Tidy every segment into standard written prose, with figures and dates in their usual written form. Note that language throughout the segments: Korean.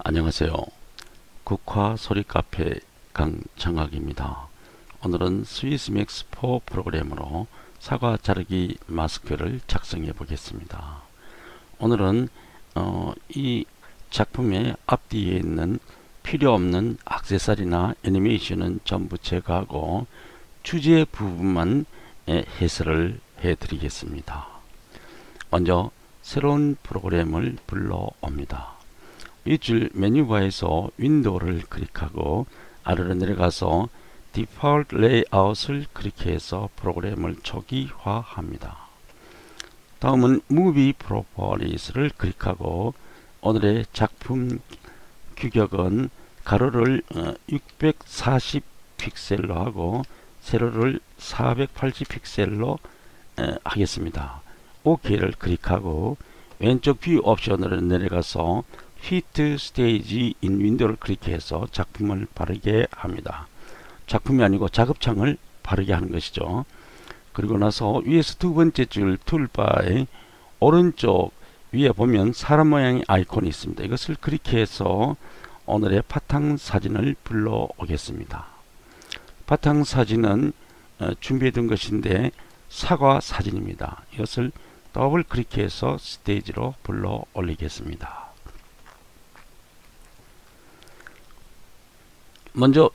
안녕하세요. 국화 소리 카페 강창학입니다. 오늘은 스위스맥스4 프로그램으로 사과 자르기 마스크를 작성해 보겠습니다. 오늘은 이 작품의 앞뒤에 있는 필요 없는 액세서리나 애니메이션은 전부 제거하고 주제 부분만 해설을 해 드리겠습니다. 먼저 새로운 프로그램을 불러옵니다. 위줄 메뉴바에서 윈도우를 클릭하고 아래로 내려가서 디폴트 레이아웃을 클릭해서 프로그램을 초기화합니다. 다음은 무비 프로퍼리스를 클릭하고 오늘의 작품 규격은 가로를 640 픽셀로 하고 세로를 480 픽셀로 하겠습니다. OK를 클릭하고 왼쪽 뷰 옵션으로 내려가서 Fit Stage in Window를 클릭해서 작품을 바르게 합니다. 작품이 아니고 작업창을 바르게 하는 것이죠. 그리고 나서 위에서 두 번째 줄 툴바의 오른쪽 위에 보면 사람 모양의 아이콘이 있습니다. 이것을 클릭해서 오늘의 바탕사진을 불러오겠습니다. 바탕사진은 준비해 둔 것인데 사과 사진입니다. 이것을 더블 클릭해서 스테이지로 불러 올리겠습니다. 먼저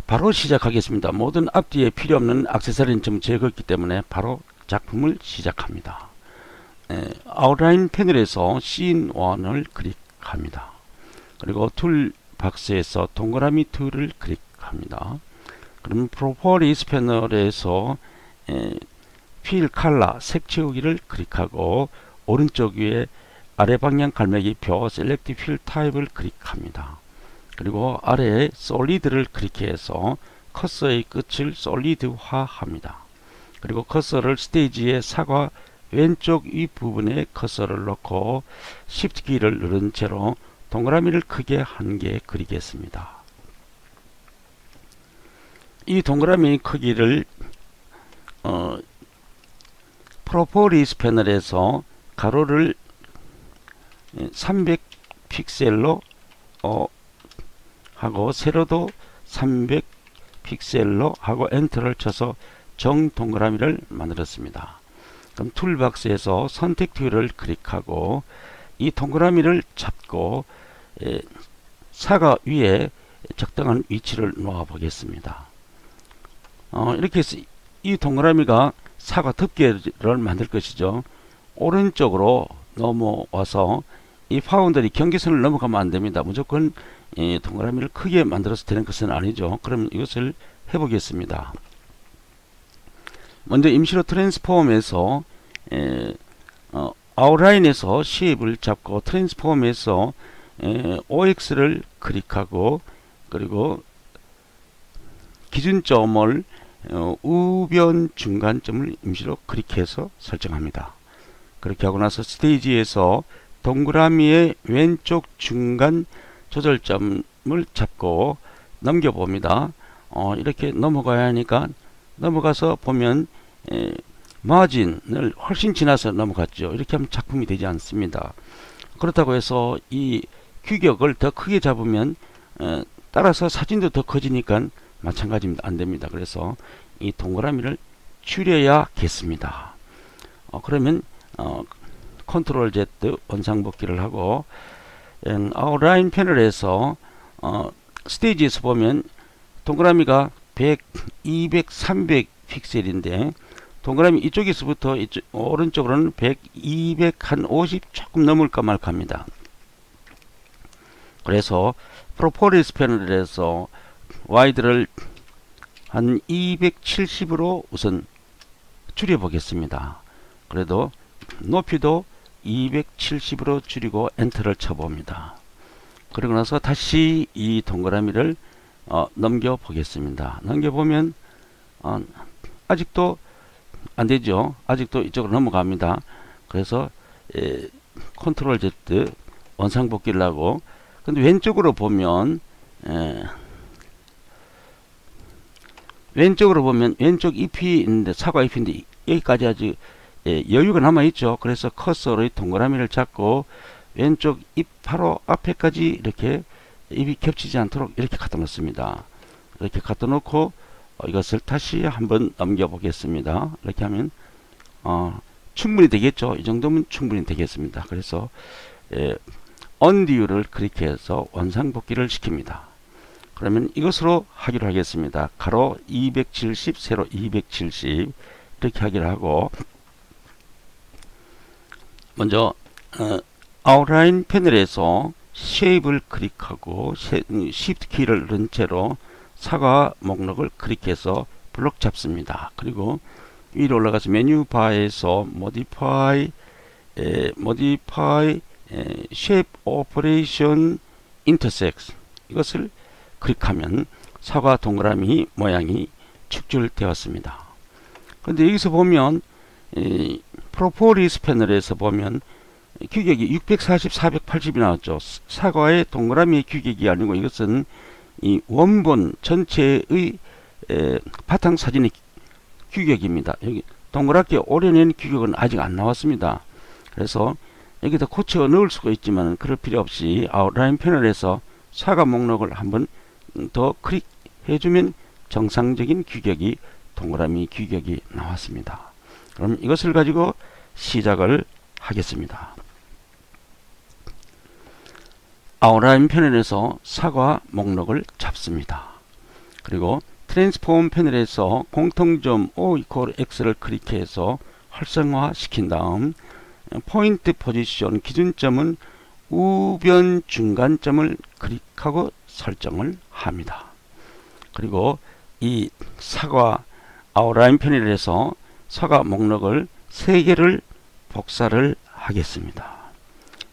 바로 시작하겠습니다. 모든 앞뒤에 필요 없는 액세서리는 전부 제거했기 때문에 바로 작품을 시작합니다. 아웃라인 패널에서 씬 1을 클릭합니다. 그리고 툴 박스에서 동그라미 툴을 클릭합니다. 그럼 프로퍼리스 패널에서 필 컬러 색 채우기를 클릭하고 오른쪽 위에 아래 방향 갈매기표 셀렉트 필 타입을 클릭합니다. 그리고 아래에 솔리드를 클릭해서 커서의 끝을 솔리드화합니다. 그리고 커서를 스테이지의 사과 왼쪽 윗부분에 커서를 놓고 Shift 키를 누른 채로 동그라미를 크게 한 개 그리겠습니다. 이 동그라미 크기를 프로퍼리스 패널에서 가로를 300 픽셀로 하고 세로도 300 픽셀로 하고 엔터를 쳐서 정 동그라미를 만들었습니다. 그럼 툴박스에서 선택 툴을 클릭하고 이 동그라미를 잡고 사과 위에 적당한 위치를 놓아 보겠습니다. 이렇게 해서 이 동그라미가 사과 덮개를 만들 것이죠. 오른쪽으로 넘어와서 이 파운드리 경계선을 넘어가면 안 됩니다. 무조건 이 동그라미를 크게 만들어서 되는 것은 아니죠. 그럼 이것을 해보겠습니다. 먼저 임시로 트랜스폼에서 아웃라인에서 쉐입을 잡고 트랜스폼에서 OX를 클릭하고 그리고 기준점을 우변 중간점을 임시로 클릭해서 설정합니다. 그렇게 하고 나서 스테이지에서 동그라미의 왼쪽 중간 조절점을 잡고 넘겨봅니다. 이렇게 넘어가야 하니까 넘어가서 보면 마진을 훨씬 지나서 넘어갔죠. 이렇게 하면 작품이 되지 않습니다. 그렇다고 해서 이 규격을 더 크게 잡으면 따라서 사진도 더 커지니까 마찬가지입니다. 안 됩니다. 그래서 이 동그라미를 줄여야겠습니다. 그러면 컨트롤 Z 원상복귀를 하고 아웃라인 패널에서 스테이지에서 보면 동그라미가 100, 200, 300 픽셀인데 동그라미 이쪽에서부터 오른쪽으로는 100, 200, 한 50 조금 넘을까 말까 합니다. 그래서 프로퍼리스 패널에서 와이드를 한 270으로 우선 줄여 보겠습니다. 그래도 높이도 270으로 줄이고 엔터를 쳐봅니다. 그리고 나서 다시 이 동그라미를 넘겨 보겠습니다. 넘겨보면 아직도 안되죠. 아직도 이쪽으로 넘어갑니다. 그래서 컨트롤 Z 원상복귀를 하고 근데 왼쪽으로 보면 왼쪽 잎이 있는데 사과 잎인데 여기까지 아직 여유가 남아있죠. 그래서 커서의 동그라미를 잡고 왼쪽 입 바로 앞에까지 이렇게 입이 겹치지 않도록 이렇게 갖다 놓습니다. 이렇게 갖다 놓고 이것을 다시 한번 넘겨 보겠습니다. 이렇게 하면 충분히 되겠죠. 이 정도면 충분히 되겠습니다. 그래서 언디유를 클릭해서 원상복귀를 시킵니다. 그러면 이것으로 하기로 하겠습니다. 가로 270, 세로 270 이렇게 하기로 하고, 먼저 아웃라인 패널에서 쉐입을 클릭하고 Shift 키를 누른 채로 사과 목록을 클릭해서 블록 잡습니다. 그리고 위로 올라가서 메뉴 바에서 Modify Shape Operation Intersect 이것을 클릭하면 사과 동그라미 모양이 축출되었습니다. 그런데 여기서 보면 프로포리스 패널에서 보면 규격이 640, 480이 나왔죠. 사과의 동그라미 규격이 아니고 이것은 이 원본 전체의 바탕사진의 규격입니다. 여기 동그랗게 오려낸 규격은 아직 안 나왔습니다. 그래서 여기다 고쳐 넣을 수가 있지만 그럴 필요 없이 아웃라인 패널에서 사과 목록을 한번 더 클릭해주면 정상적인 규격이 동그라미 규격이 나왔습니다. 그럼 이것을 가지고 시작을 하겠습니다. 아웃라인 패널에서 사과 목록을 잡습니다. 그리고 트랜스폼 패널에서 공통점 O=X를 클릭해서 활성화 시킨 다음 포인트 포지션 기준점은 우변 중간점을 클릭하고 설정을 합니다. 그리고 이 사과 아웃라인 패널에서 사과 목록을 3개를 복사를 하겠습니다.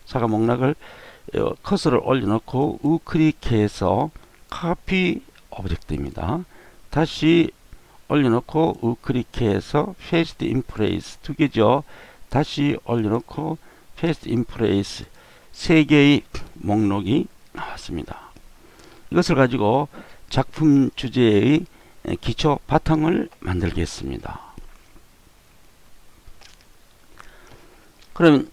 사과 목록을 커서를 올려놓고 우클릭해서 카피 오브젝트입니다. 다시 올려놓고 우클릭해서 Paste in Place 2개죠. 다시 올려놓고 Paste in Place 3개의 목록이 나왔습니다. 이것을 가지고 작품 주제의 기초 바탕을 만들겠습니다. 그러면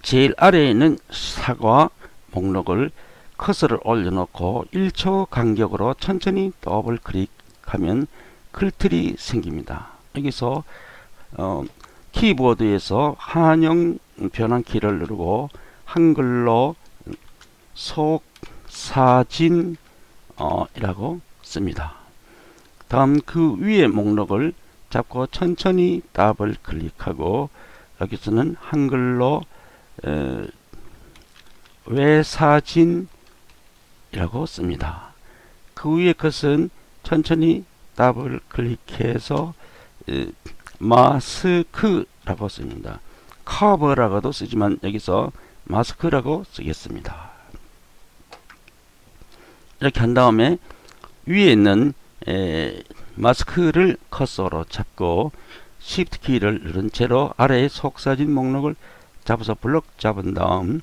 제일 아래에 있는 사과 목록을 커서를 올려놓고 1초 간격으로 천천히 더블 클릭하면 글틀이 생깁니다. 여기서 키보드에서 한영 변환키를 누르고 한글로 속사진 이라고 씁니다. 다음 그 위에 목록을 잡고 천천히 더블 클릭하고 여기서는 한글로 외사진 이라고 씁니다. 그 위에 것은 천천히 더블 클릭해서 마스크라고 씁니다. 커버라고도 쓰지만 여기서 마스크라고 쓰겠습니다. 이렇게 한 다음에 위에 있는 마스크를 커서로 잡고 Shift 키를 누른 채로 아래의 속사진 목록을 잡아서 블록 잡은 다음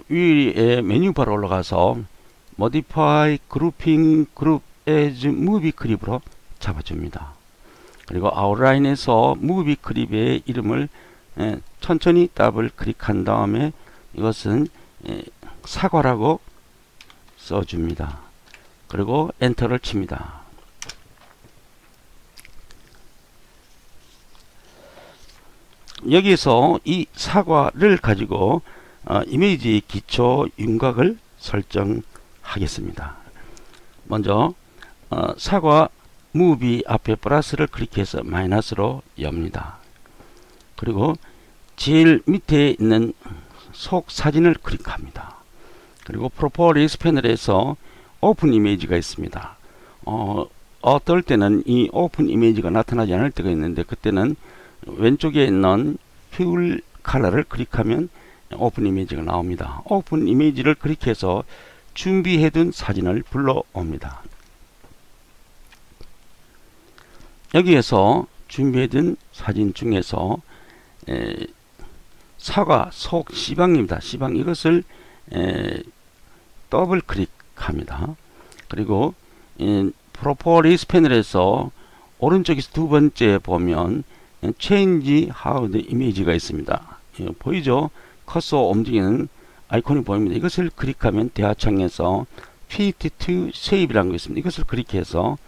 위에 메뉴바로 올라가서 Modify Grouping Group as Movie Clip으로 잡아줍니다. 그리고 아웃라인에서 Movie Clip의 이름을 천천히 더블 클릭한 다음에 이것은 사과라고 써줍니다. 그리고 엔터를 칩니다. 여기서 이 사과를 가지고 이미지 기초 윤곽을 설정하겠습니다. 먼저 사과 무비 앞에 플러스를 클릭해서 마이너스로 엽니다. 그리고 제일 밑에 있는 속 사진을 클릭합니다. 그리고 프로포리스 패널에서 오픈 이미지가 있습니다. 어떨 때는 이 오픈 이미지가 나타나지 않을 때가 있는데 그때는 왼쪽에 있는 퓨ል 컬러를 클릭하면 오픈 이미지가 나옵니다. 오픈 이미지를 클릭해서 준비해둔 사진을 불러옵니다. 여기에서 준비해둔 사진 중에서 사과 속 시방입니다. 시방 이것을 더블 클릭합니다. 그리고 프로포리스 패널에서 오른쪽에서 두 번째 보면 Change How the Image가 있습니다. 보이죠? 커서 움직이는 아이콘이 보입니다. 이것을 클릭하면 대화창에서 Fit to Shape이라는 거 있습니다. 이것을 클릭해서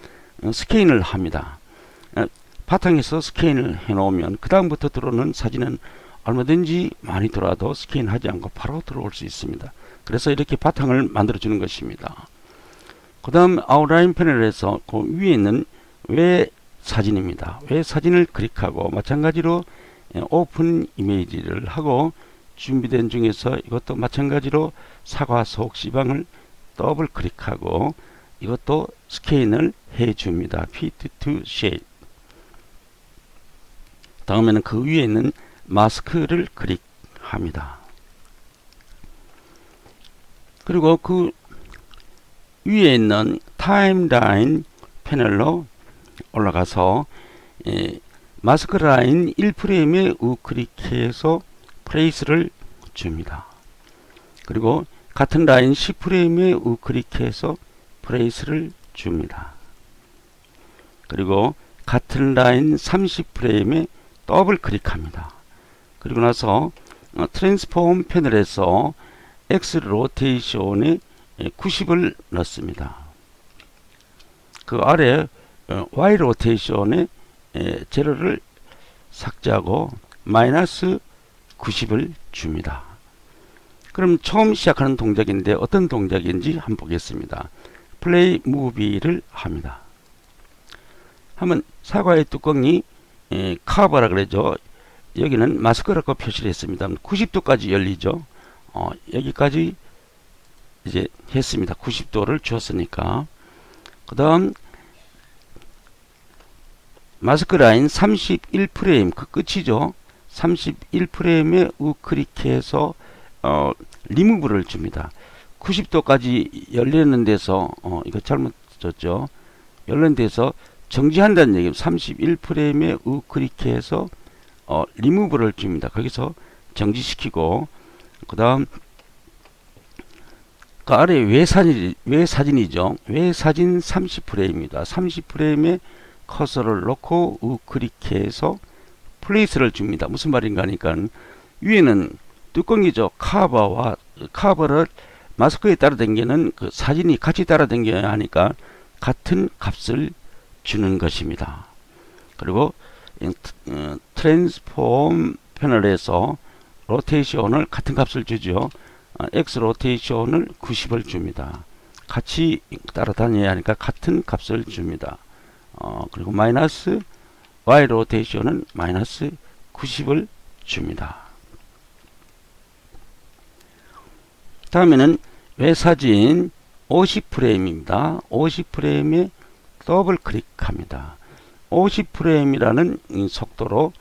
스캔을 합니다. 바탕에서 스캔을 해 놓으면 그 다음부터 들어오는 사진은 얼마든지 많이 들어와도 스캔하지 않고 바로 들어올 수 있습니다. 그래서 이렇게 바탕을 만들어 주는 것입니다. 그 다음 아웃라인 패널에서 그 위에 있는 외 사진입니다. 외 사진을 클릭하고 마찬가지로 오픈 이미지를 하고 준비된 중에서 이것도 마찬가지로 사과 속 지방을 더블 클릭하고 이것도 스캔을 해 줍니다. Fit to Shape. 다음에는 그 위에 있는 마스크를 클릭합니다. 그리고 그 위에 있는 타임라인 패널로 올라가서 마스크 라인 1프레임에 우클릭해서 플레이스를 줍니다. 그리고 같은 라인 10프레임에 우클릭해서 플레이스를 줍니다. 그리고 같은 라인 30프레임에 더블 클릭합니다. 그리고 나서 트랜스폼 패널에서 X 로테이션에 90을 넣습니다. 그 아래 Y 로테이션에 제로를 삭제하고 마이너스 90을 줍니다. 그럼 처음 시작하는 동작인데 어떤 동작인지 한번 보겠습니다. 플레이 무비를 합니다. 하면 사과의 뚜껑이 카버라 그러죠. 여기는 마스크라고 표시를 했습니다. 90도까지 열리죠. 여기까지 이제 했습니다. 90도를 주었으니까. 그 다음 마스크 라인 31프레임 그 끝이죠. 31프레임에 우클릭해서 리무브를 줍니다. 90도까지 열리는 데서 이거 잘못 줬죠. 열리는 데서 정지한다는 얘기입니다. 31프레임에 우클릭해서 리무브를 줍니다. 거기서 정지시키고 그 다음 그 아래 외사진이죠. 외사진 30프레임입니다. 30프레임에 커서를 놓고 우클릭해서 플레이스를 줍니다. 무슨 말인가 하니까 위에는 뚜껑이죠. 카버를 마스크에 따라 당기는 그 사진이 같이 따라 당겨야 하니까 같은 값을 주는 것입니다. 그리고 트랜스폼 패널에서 로테이션을 같은 값을 주죠. X 로테이션을 90을 줍니다. 같이 따라다녀야 하니까 같은 값을 줍니다. 그리고 마이너스 Y 로테이션은 마이너스 90을 줍니다. 다음에는 외사진 50프레임입니다. 50프레임에 더블 클릭합니다. 50프레임이라는 속도로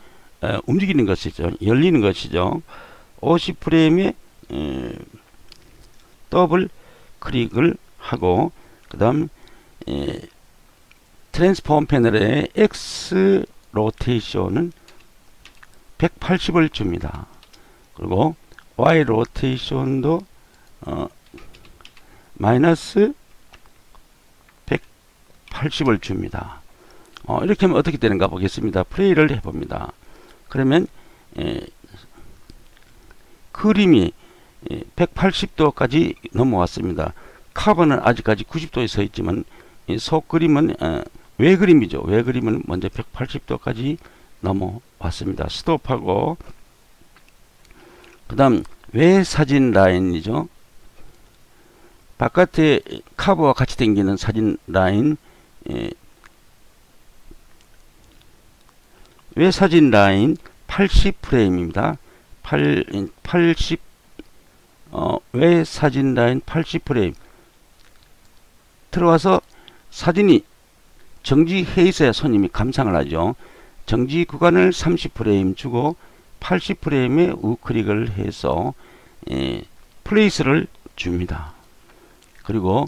움직이는 것이죠. 열리는 것이죠. 50프레임에 더블 클릭을 하고 그 다음 트랜스폼 패널에 X 로테이션은 180을 줍니다. 그리고 Y 로테이션도 마이너스 180을 줍니다. 이렇게 하면 어떻게 되는가 보겠습니다. 플레이를 해봅니다. 그러면 그림이 180도까지 넘어왔습니다. 카본은 아직까지 90도에 서 있지만 속 그림은 외 그림이죠. 외 그림은 먼저 180도까지 넘어왔습니다. 스톱하고 그 다음 외 사진 라인이죠. 바깥에 카버와 같이 당기는 사진 라인 외 사진 라인 80프레임입니다. 80 외 사진 라인 80프레임 들어와서 사진이 정지해 있어야 손님이 감상을 하죠. 정지 구간을 30프레임 주고 80프레임에 우클릭을 해서 플레이스를 줍니다. 그리고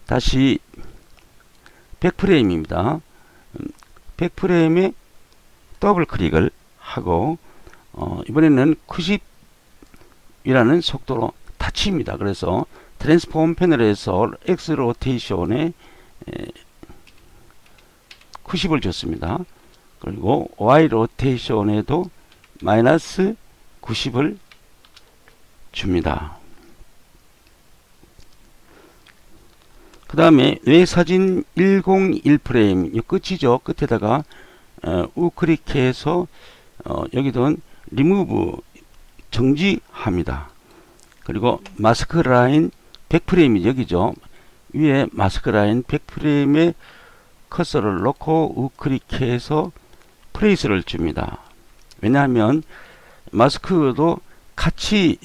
다시 100프레임입니다. 100프레임에 더블 클릭을 하고 이번에는 90이라는 속도로 닫힙니다. 그래서 트랜스폼 패널에서 X 로테이션에 90을 줬습니다. 그리고 Y 로테이션에도 마이너스 90을 줍니다. 그 다음에 외사진 101프레임 이 끝이죠. 끝에다가 우클릭해서 여기도 리무브 정지합니다. 그리고 마스크 라인 100프레임이 여기죠. 위에 마스크 라인 100프레임에 커서를 놓고 우클릭해서 프레이스를 줍니다. 왜냐하면 마스크도 같이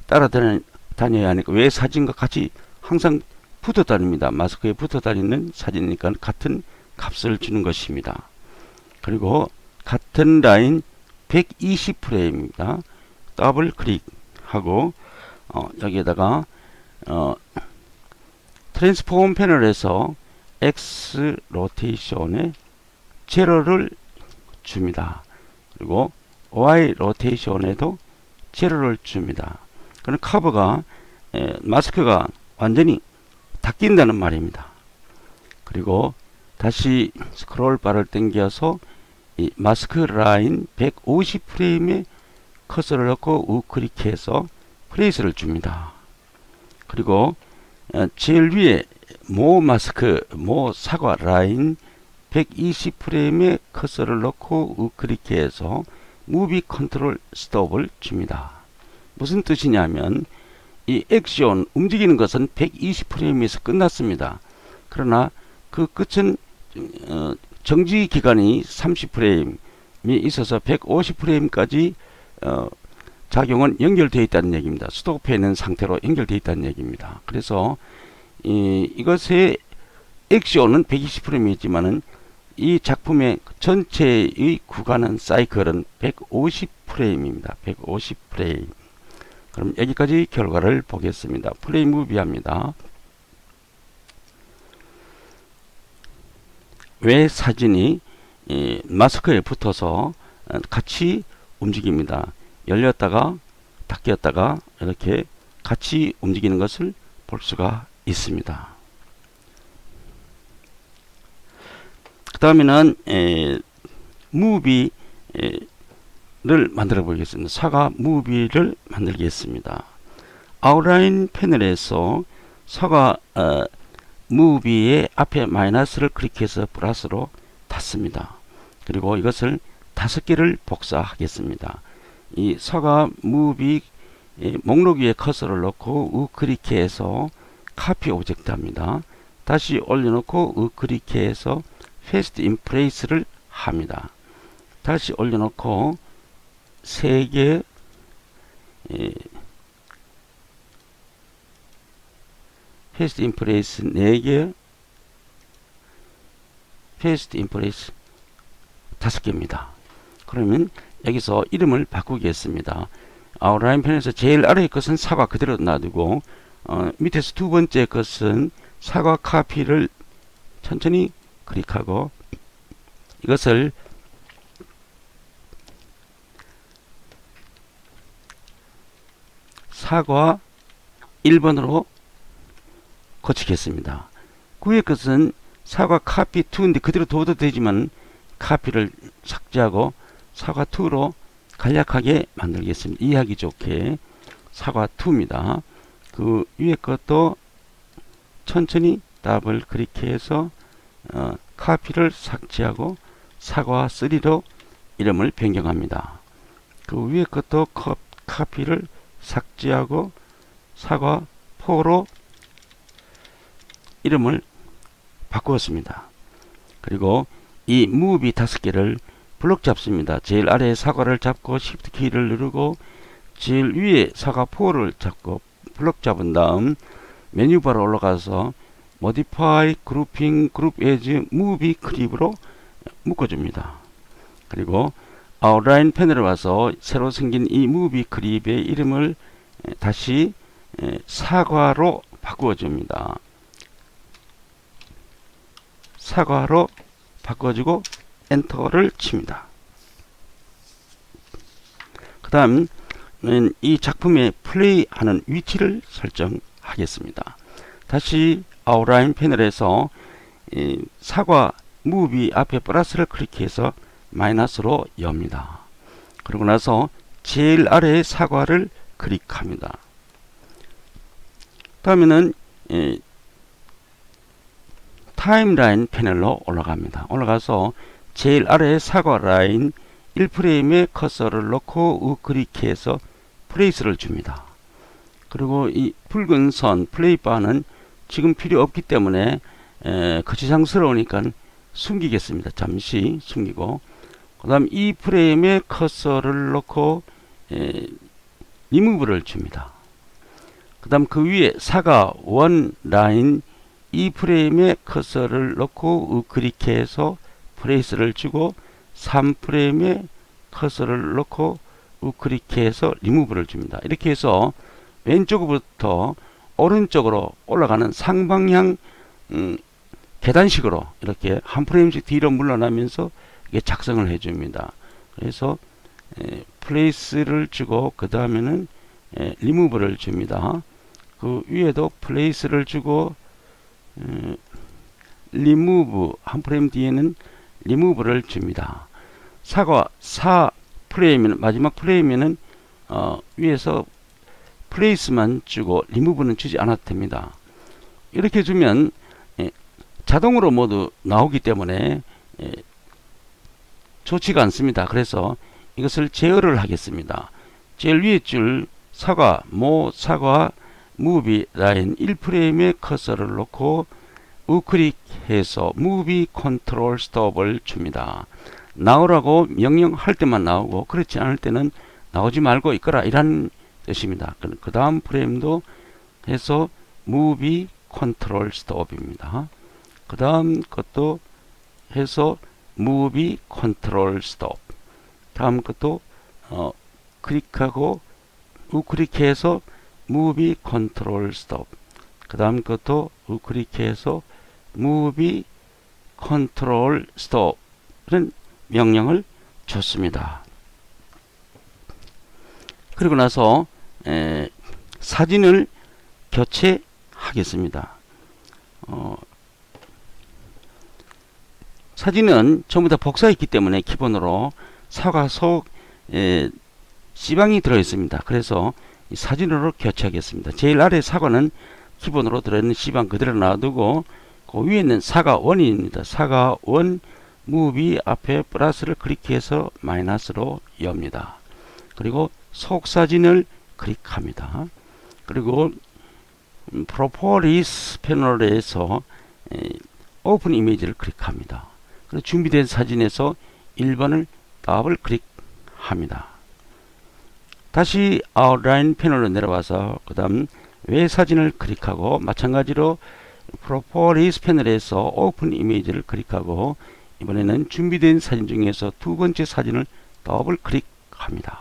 따라다녀야 하니까 왜 사진과 같이 항상 붙어 다닙니다. 마스크에 붙어 다니는 사진이니까 같은 값을 주는 것입니다. 그리고 같은 라인 120프레임입니다. 더블 클릭하고 여기에다가 트랜스폼 패널에서 X 로테이션에 제로를 줍니다. 그리고 Y 로테이션에도 제로를 줍니다. 그럼 커브가 마스크가 완전히 닦인다는 말입니다. 그리고 다시 스크롤 바를 당겨서 이 마스크 라인 150프레임에 커서를 넣고 우클릭해서 프레이스를 줍니다. 그리고 제일 위에 모 사과 라인 120프레임에 커서를 넣고 우클릭해서 무비 컨트롤 스톱을 줍니다. 무슨 뜻이냐면 이 액션 움직이는 것은 120프레임에서 끝났습니다. 그러나 그 끝은 정지 기간이 30프레임이 있어서 150프레임까지 작용은 연결되어 있다는 얘기입니다. 스톱해 있는 상태로 연결되어 있다는 얘기입니다. 그래서 이것의 액션은 120프레임이지만은 이 작품의 전체의 구간은 사이클은 150프레임입니다. 150프레임. 그럼 여기까지 결과를 보겠습니다. 플레이 무비합니다. 왜 사진이 마스크에 붙어서 같이 움직입니다. 열렸다가 닫혔다가 이렇게 같이 움직이는 것을 볼 수가 있습니다. 그 다음에는 무비를 만들어 보겠습니다. 사과 무비를 만들겠습니다. 아웃라인 패널에서 사과 무비의 앞에 마이너스를 클릭해서 플러스로 닫습니다. 그리고 이것을 5개를 복사하겠습니다. 이 사과 무비 목록 위에 커서를 놓고 우클릭해서 카피 오브젝트 합니다. 다시 올려놓고 우클릭해서 패스트 인 플레이스를 합니다. 다시 올려놓고 3개 패스트 인 플레이스 4개 패스트 인 플레이스 5개입니다. 그러면 여기서 이름을 바꾸겠습니다. 아웃라인 편에서 제일 아래의 것은 사과 그대로 놔두고 밑에서 두 번째 것은 사과 카피를 천천히 클릭하고 이것을 사과 1번으로 고치겠습니다. 그 위의 것은 사과 카피 2인데 그대로 둬도 되지만 카피를 삭제하고 사과 2로 간략하게 만들겠습니다. 이해하기 좋게 사과 2입니다. 그 위에 것도 천천히 더블 클릭해서 카피를 삭제하고 사과 3로 이름을 변경합니다. 그 위에 것도 카피를 삭제하고 사과 4로 이름을 바꾸었습니다. 그리고 이 무비 5개를 블록 잡습니다. 제일 아래에 사과를 잡고 Shift 키를 누르고 제일 위에 사과 4를 잡고 블록 잡은 다음 메뉴바로 올라가서 Modify Grouping Group as Movie Clip으로 묶어줍니다. 그리고 아웃라인 패널에 와서 새로 생긴 이 무비 클립의 이름을 다시 사과로 바꾸어줍니다. 사과로 바꿔주고 엔터를 칩니다. 그 다음 이 작품의 플레이하는 위치를 설정하겠습니다. 다시 아웃라인 패널에서 사과 무비 앞에 플러스를 클릭해서 마이너스로 엽니다. 그러고 나서 제일 아래에 사과를 클릭합니다. 다음에는 타임라인 패널로 올라갑니다. 올라가서 제일 아래 사과 라인 1프레임에 커서를 놓고 우클릭해서 플레이스를 줍니다. 그리고 이 붉은 선 플레이바는 지금 필요 없기 때문에 거치장스러우니까 숨기겠습니다. 잠시 숨기고, 그 다음 이 프레임에 커서를 놓고 리무브를 줍니다. 그 다음 그 위에 사과 원 라인 이 프레임에 커서를 놓고 우클릭해서 플레이스를 주고 3프레임에 커서를 놓고 우클릭해서 리무브를 줍니다. 이렇게 해서 왼쪽부터 오른쪽으로 올라가는 상방향 계단식으로 이렇게 한 프레임씩 뒤로 물러나면서 이게 작성을 해줍니다. 그래서 플레이스를 주고 그 다음에는 리무브를 줍니다. 그 위에도 플레이스를 주고 리무브 한 프레임 뒤에는 리무브를 줍니다. 사과 4프레임은 마지막 프레임에는 위에서 플레이스만 주고 리무브는 주지 않아도 됩니다. 이렇게 주면 자동으로 모두 나오기 때문에 좋지가 않습니다. 그래서 이것을 제어를 하겠습니다. 제일 위에 줄 사과 사과 무비 라인 1프레임에 커서를 놓고 우클릭해서 무비 컨트롤 스톱을 줍니다. 나오라고 명령할 때만 나오고 그렇지 않을 때는 나오지 말고 있거라 이란 뜻입니다. 그 다음 프레임도 해서 무비 컨트롤 스톱입니다. 그 다음 것도 해서 무비 컨트롤 스톱. 다음 것도 클릭하고 우클릭해서 무비 컨트롤 스톱. 그 다음 것도 우클릭해서 무비 컨트롤 스톱은 명령을 줬습니다. 그리고 나서 사진을 교체하겠습니다. 사진은 전부 다 복사했기 때문에 기본으로 사과 속 C방이 들어있습니다. 그래서 이 사진으로 교체하겠습니다. 제일 아래 사과는 기본으로 들어있는 C방 그대로 놔두고 그 위에 있는 사과 1입니다. 사과 1 무비 앞에 플러스를 클릭해서 마이너스로 엽니다. 그리고 속 사진을 클릭합니다. 그리고 프로퍼리스 패널에서 오픈 이미지를 클릭합니다. 그리고 준비된 사진에서 1번을 더블 클릭합니다. 다시 아웃라인 패널로 내려와서 그 다음 외 사진을 클릭하고 마찬가지로 프로퍼리스 패널에서 오픈 이미지를 클릭하고 이번에는 준비된 사진 중에서 두 번째 사진을 더블 클릭합니다.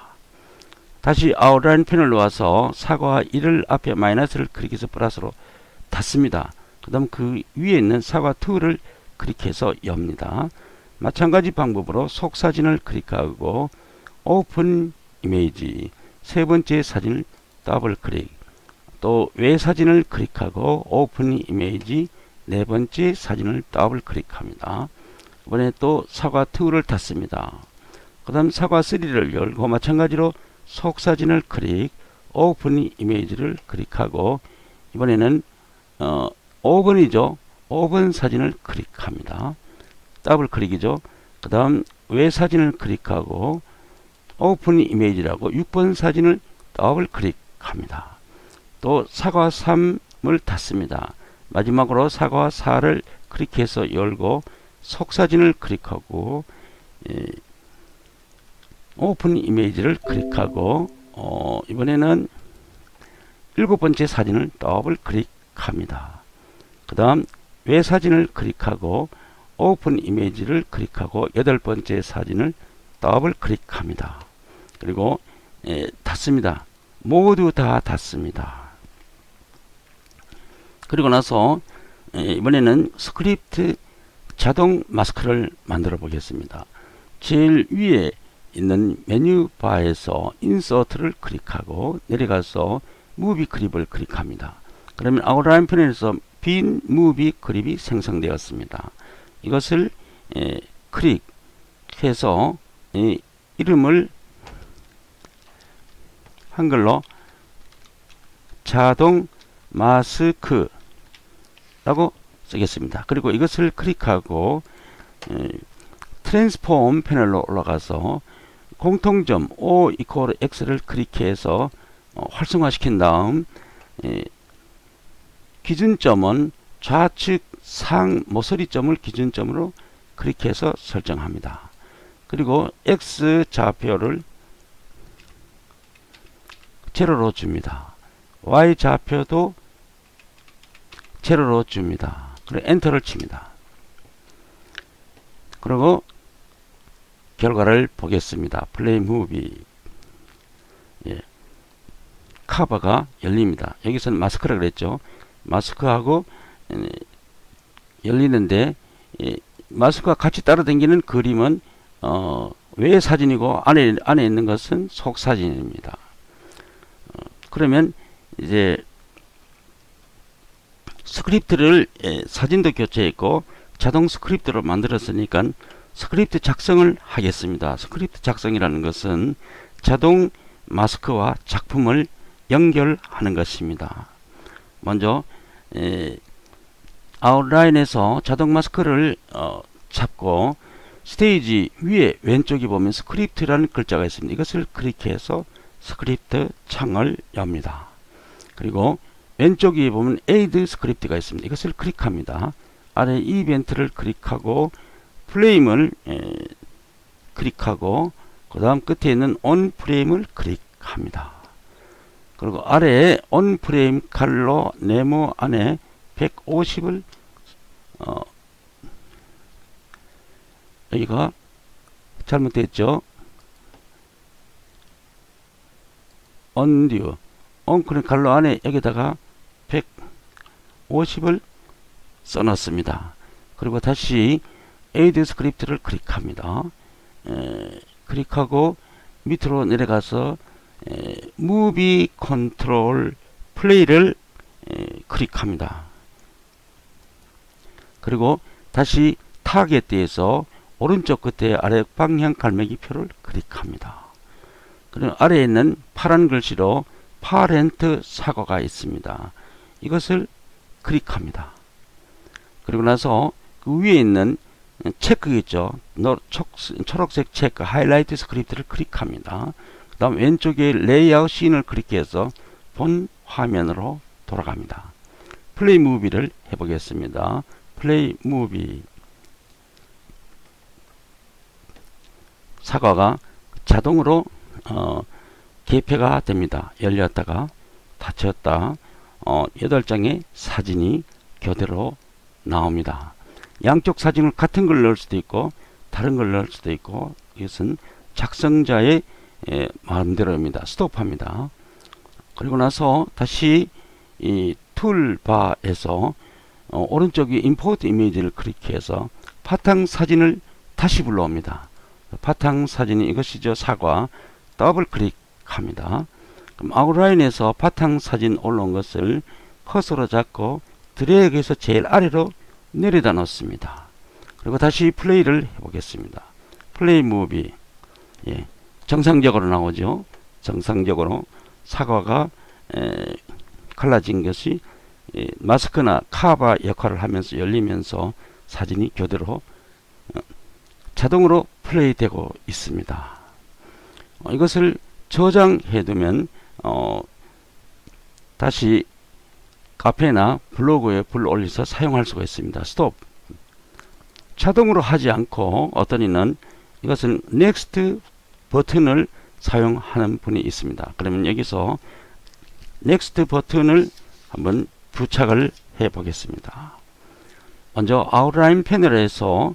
다시 아웃라인 패널로 와서 사과 1을 앞에 마이너스를 클릭해서 플러스로 닫습니다. 그 다음 그 위에 있는 사과 2를 클릭해서 엽니다. 마찬가지 방법으로 속 사진을 클릭하고 오픈 이미지 세 번째 사진을 더블 클릭, 또 외 사진을 클릭하고 오픈 이미지 네 번째 사진을 더블 클릭합니다. 이번에 또 사과 2를 닫습니다. 그 다음 사과 3를 열고 마찬가지로 속 사진을 클릭, 오픈 이미지를 클릭하고 이번에는 5번이죠. 5번 사진을 클릭합니다. 더블 클릭이죠. 그 다음 외 사진을 클릭하고 오픈 이미지라고 6번 사진을 더블 클릭합니다. 또 사과 3을 닫습니다. 마지막으로 사과 4를 클릭해서 열고 속 사진을 클릭하고 오픈 이미지를 클릭하고 이번에는 7번째 사진을 더블 클릭합니다. 그 다음 외 사진을 클릭하고 오픈 이미지를 클릭하고 8번째 사진을 더블 클릭합니다. 그리고 닫습니다. 모두 다 닫습니다. 그리고 나서 이번에는 스크립트 자동 마스크를 만들어 보겠습니다. 제일 위에 있는 메뉴바에서 인서트를 클릭하고 내려가서 무비 그립을 클릭합니다. 그러면 아웃라인 패널에서 빈 무비 그립이 생성되었습니다. 이것을 클릭해서 이름을 한글로 자동 마스크라고 쓰겠습니다. 그리고 이것을 클릭하고 트랜스폼 패널로 올라가서 공통점 O 이퀄 X를 클릭해서 활성화시킨 다음 기준점은 좌측 상 모서리점을 기준점으로 클릭해서 설정합니다. 그리고 X 좌표를 제로로 줍니다. Y 좌표도 제로로 줍니다. 그리고 엔터를 칩니다. 그리고 결과를 보겠습니다. 플레이 무비. 카바가 열립니다. 여기서는 마스크라 그랬죠. 마스크하고 열리는데 마스크가 같이 따라다니는 그림은 외 사진이고 안에 있는 것은 속 사진입니다. 그러면 이제 스크립트를 사진도 교체했고 자동 스크립트로 만들었으니까 스크립트 작성을 하겠습니다. 스크립트 작성이라는 것은 자동 마스크와 작품을 연결하는 것입니다. 먼저 아웃라인에서 자동 마스크를 잡고 스테이지 위에 왼쪽에 보면 스크립트라는 글자가 있습니다. 이것을 클릭해서 스크립트 창을 엽니다. 그리고 왼쪽에 보면 에이드 스크립트가 있습니다. 이것을 클릭합니다. 아래 이벤트를 클릭하고 프레임을 클릭하고 그 다음 끝에 있는 on 프레임을 클릭합니다. 그리고 아래에 on 프레임 컬러 네모 안에 150을 여기가 잘못됐죠. 언듀 온크린 컬러 안에 여기다가 150을 써놨습니다. 그리고 다시 에이드 스크립트를 클릭합니다. 클릭하고 밑으로 내려가서 무비 컨트롤 플레이를 클릭합니다. 그리고 다시 타겟에서 오른쪽 끝에 아래 방향 갈매기 표를 클릭합니다. 그리고 아래에 있는 파란 글씨로 파렌트 사과가 있습니다. 이것을 클릭합니다. 그리고 나서 그 위에 있는 체크 있죠. 초록색 체크 하이라이트 스크립트를 클릭합니다. 그 다음 왼쪽에 레이아웃 씬을 클릭해서 본 화면으로 돌아갑니다. 플레이 무비를 해보겠습니다. 플레이 무비. 사과가 자동으로 개폐가 됩니다. 열렸다가 닫혔다 8장의 사진이 교대로 나옵니다. 양쪽 사진을 같은 걸 넣을 수도 있고 다른 걸 넣을 수도 있고 이것은 작성자의 마음대로입니다. 스톱합니다. 그리고 나서 다시 이 툴바에서 오른쪽에 임포트 이미지를 클릭해서 바탕 사진을 다시 불러옵니다. 바탕 사진이 이것이죠. 사과 더블 클릭합니다. 그럼 아웃라인에서 바탕 사진 올라온 것을 커서로 잡고 드래그해서 제일 아래로 내려다 놓습니다. 그리고 다시 플레이를 해보겠습니다. 플레이 무비. 정상적으로 나오죠. 정상적으로 사과가 갈라진 것이 마스크나 카바 역할을 하면서 열리면서 사진이 교대로 자동으로 플레이되고 있습니다. 이것을 저장해 두면 다시 카페나 블로그에 올려서 사용할 수가 있습니다. 스톱. 자동으로 하지 않고 어떤 이는 이것은 넥스트 버튼을 사용하는 분이 있습니다. 그러면 여기서 넥스트 버튼을 한번 부착을 해 보겠습니다. 먼저 아웃라인 패널에서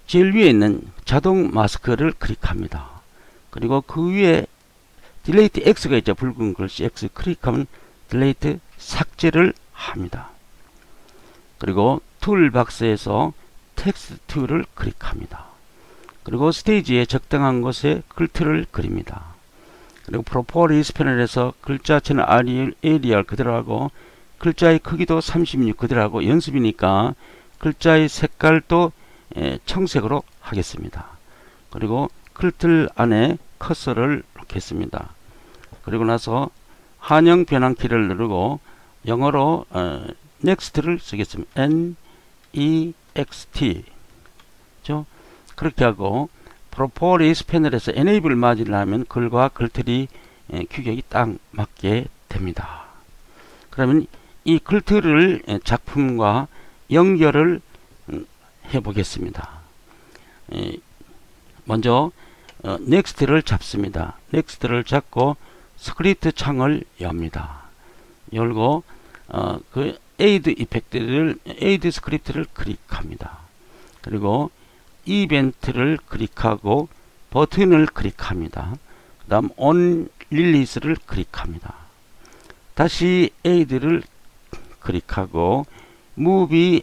제일 위에 있는 자동 마스크를 클릭합니다. 그리고 그 위에 딜레이트 X가 있죠. 붉은 글씨 X 클릭하면 딜레이트 삭제를 합니다. 그리고 툴박스에서 텍스트 툴을 클릭합니다. 그리고 스테이지에 적당한 곳에 글트를 그립니다. 그리고 프로포리스 패널에서 글자체는 에리얼 그대로 하고 글자의 크기도 36 그대로 하고 연습이니까 글자의 색깔도 청색으로 하겠습니다. 그리고 글틀 안에 커서를 놓겠습니다. 그리고 나서 한영 변환키를 누르고 영어로 next를 쓰겠습니다. next 죠? 그렇게 하고 프로포리스 패널에서 enable 마진을 하면 글과 글틀이 규격이 딱 맞게 됩니다. 그러면 이 글틀을 작품과 연결을 해 보겠습니다. 먼저 넥스트를 잡습니다. 넥스트를 잡고 스크립트 창을 엽니다. 열고 그 에이드 스크립트를 클릭합니다. 그리고 이벤트를 클릭하고 버튼을 클릭합니다. 그 다음 on 릴리스를 클릭합니다. 다시 에이드를 클릭하고 무비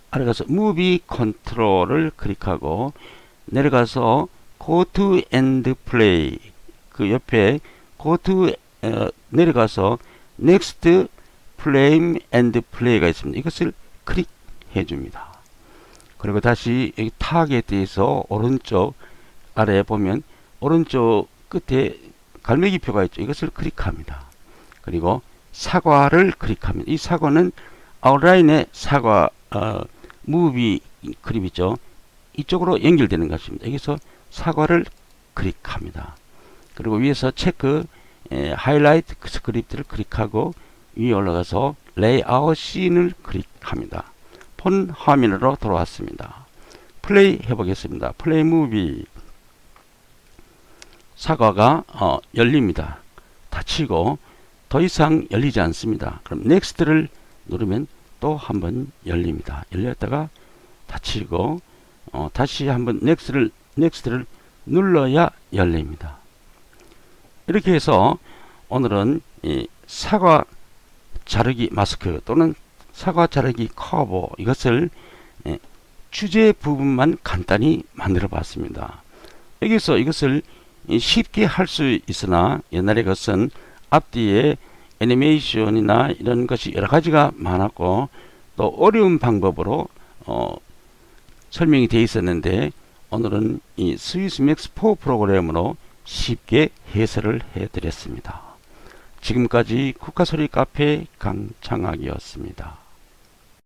아래 가서 무비 컨트롤을 클릭하고 내려가서 go to end play 그 옆에 go to 내려가서 next frame and play가 있습니다. 이것을 클릭해 줍니다. 그리고 다시 여기 타겟에서 오른쪽 아래에 보면 오른쪽 끝에 갈매기표가 있죠. 이것을 클릭합니다. 그리고 사과를 클릭합니다. 이 사과는 아웃라인의 사과 무비 그림이죠. 이쪽으로 연결되는 것입니다. 여기서 사과를 클릭합니다. 그리고 위에서 체크 하이라이트 스크립트를 클릭하고 위에 올라가서 레이아웃 씬을 클릭합니다. 폰 화면으로 돌아왔습니다. 플레이 해보겠습니다. 플레이 무비 사과가 열립니다. 닫히고 더 이상 열리지 않습니다. 그럼 넥스트를 누르면 또 한번 열립니다. 열렸다가 닫히고 다시 한번 넥스트를 눌러야 열립니다. 이렇게 해서 오늘은 이 사과 자르기 마스크 또는 사과 자르기 커버 이것을 주제 부분만 간단히 만들어 봤습니다. 여기서 이것을 쉽게 할 수 있으나 옛날에 그것은 앞뒤에 애니메이션이나 이런 것이 여러 가지가 많았고 또 어려운 방법으로 설명이 되어 있었는데 오늘은 이 스위스맥스 4 프로그램으로 쉽게 해설을 해 드렸습니다. 지금까지 국가소리 카페 강창학이었습니다.